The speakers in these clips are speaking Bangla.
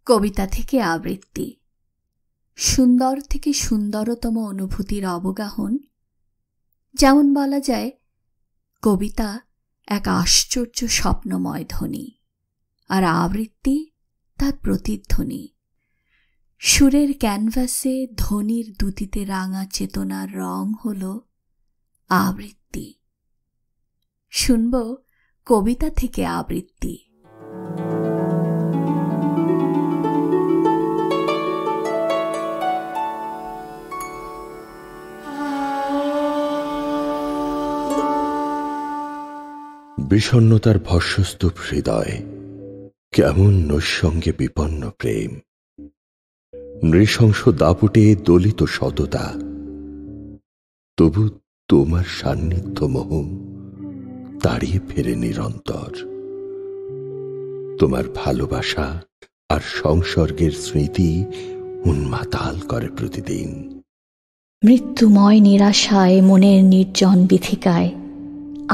কবিতা থেকে আবৃত্তি। সুন্দর থেকে সুন্দরতম অনুভূতির অবগাহন। যেমন বলা যায়, কবিতা এক আশ্চর্য স্বপ্নময় ধ্বনি, আর আবৃত্তি তার প্রতিধ্বনি। সুরের ক্যানভাসে ধ্বনির দুতিতে রাঙা চেতনার রং হল আবৃত্তি। শুনব কবিতা থেকে আবৃত্তি। বিষণ্ণতার ভস্মস্তূপ হৃদয়, কেমন নৈঃসঙ্গে বিপন্ন প্রেম, নৃশংস দাপুটে দলিত সততা, তবু তোমার সান্নিধ্য মোহ তাড়িয়ে ফেরে নিরন্তর। তোমার ভালোবাসা আর সংসর্গের স্মৃতি উন্মাতাল করে প্রতিদিন। মৃত্যুময় নিরাশায় মনের নির্জন বিথিকায়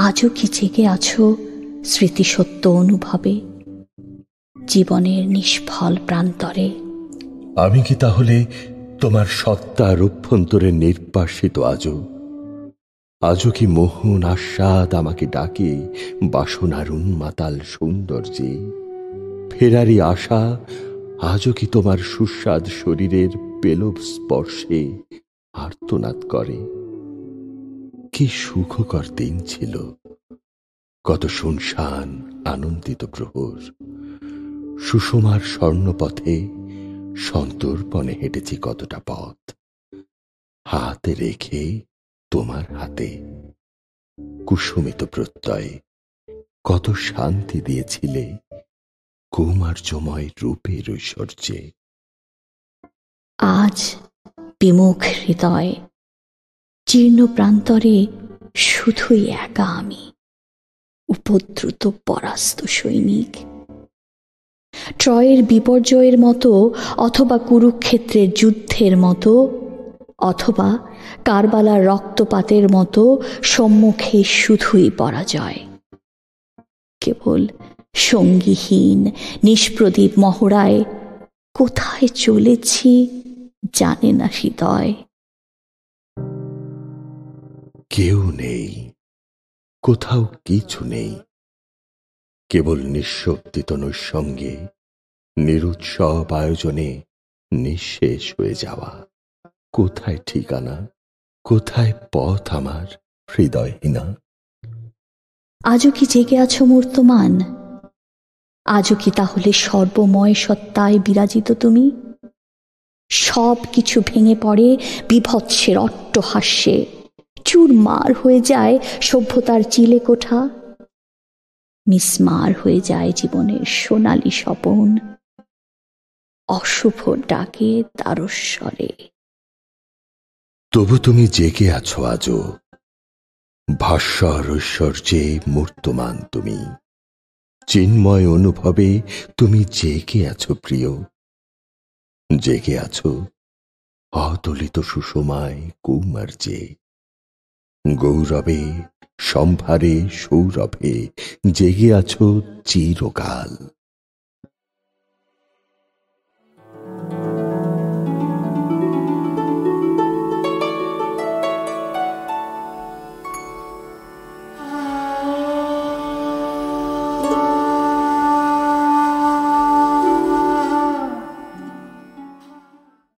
আজও কি জেগে আছো স্মৃতিসত্য অনুভবে জীবনের নিষ্ফল প্রান্তরে? আমি কি তাহলে তোমার সত্তার অভ্যন্তরে নির্বাসিত? আজও কি মোহন আস্বাদ আমাকে ডাকে বাসনার উন্মাতাল সৌন্দর্যে? ফেরারি আশা আজও কি তোমার সুস্বাদ শরীরের পেলব স্পর্শে আর্তনাদ করে? কি সুখকর দিন ছিল, কত শুনশান আনন্দিত প্রহর। সুষমার স্বর্ণপথে সন্তর্পণে হেঁটেছি কতটা পথ, হাতে রেখে তোমার হাতে কুসুমিত প্রত্যয়। কত শান্তি দিয়েছিলে কৌমার্যময় রূপের ঐশ্বর্যে। আজ বিমুখ হৃদয়, জীর্ণ প্রান্তরে শুধুই একা আমি, উপদ্রুত পরাস্ত সৈনিক। ট্রয়ের বিপর্যয়ের মতো, অথবা কুরুক্ষেত্রের যুদ্ধের মতো, অথবা কারবালার রক্তপাতের মতো সম্মুখে শুধুই পরাজয়। কেবল সঙ্গীহীন নিষ্প্রদীপ মহড়ায় কোথায় চলেছি জানে না হৃদয়। কেউ নেই, কোথাও কিছু নেই, কেবল নিঃশব্দিত নৈঃসঙ্গে নিরুৎসব আয়োজনে নিঃশেষ হয়ে যাওয়া। কোথায় ঠিকানা, কোথায় পথ আমার হৃদয়হীনা? আজও কি জেগে আছো মূর্তমান? আজও কি তাহলে সর্বময় সত্তায় বিরাজিত তুমি? সব কিছু ভেঙে পড়ে বিভৎসের অট্টহাস্যে, চুরমার হয়ে যায় সভ্যতার চিলে কোঠা, মিসমার হয়ে যায় জীবনের সোনালী স্বপন, অশুভ ডাকে তারস্বরে। তবু তুমি জেগে আছো আজও, ভাস্বর ঐশ্বর্যে মূর্তমান তুমি। চিন্ময় অনুভবে তুমি জেগে আছো প্রিয়, জেগে আছো অদলিত সুষমায় কৌমার্যে। গৌরবে সম্ভারে সৌরভে জেগে আছো চিরকাল।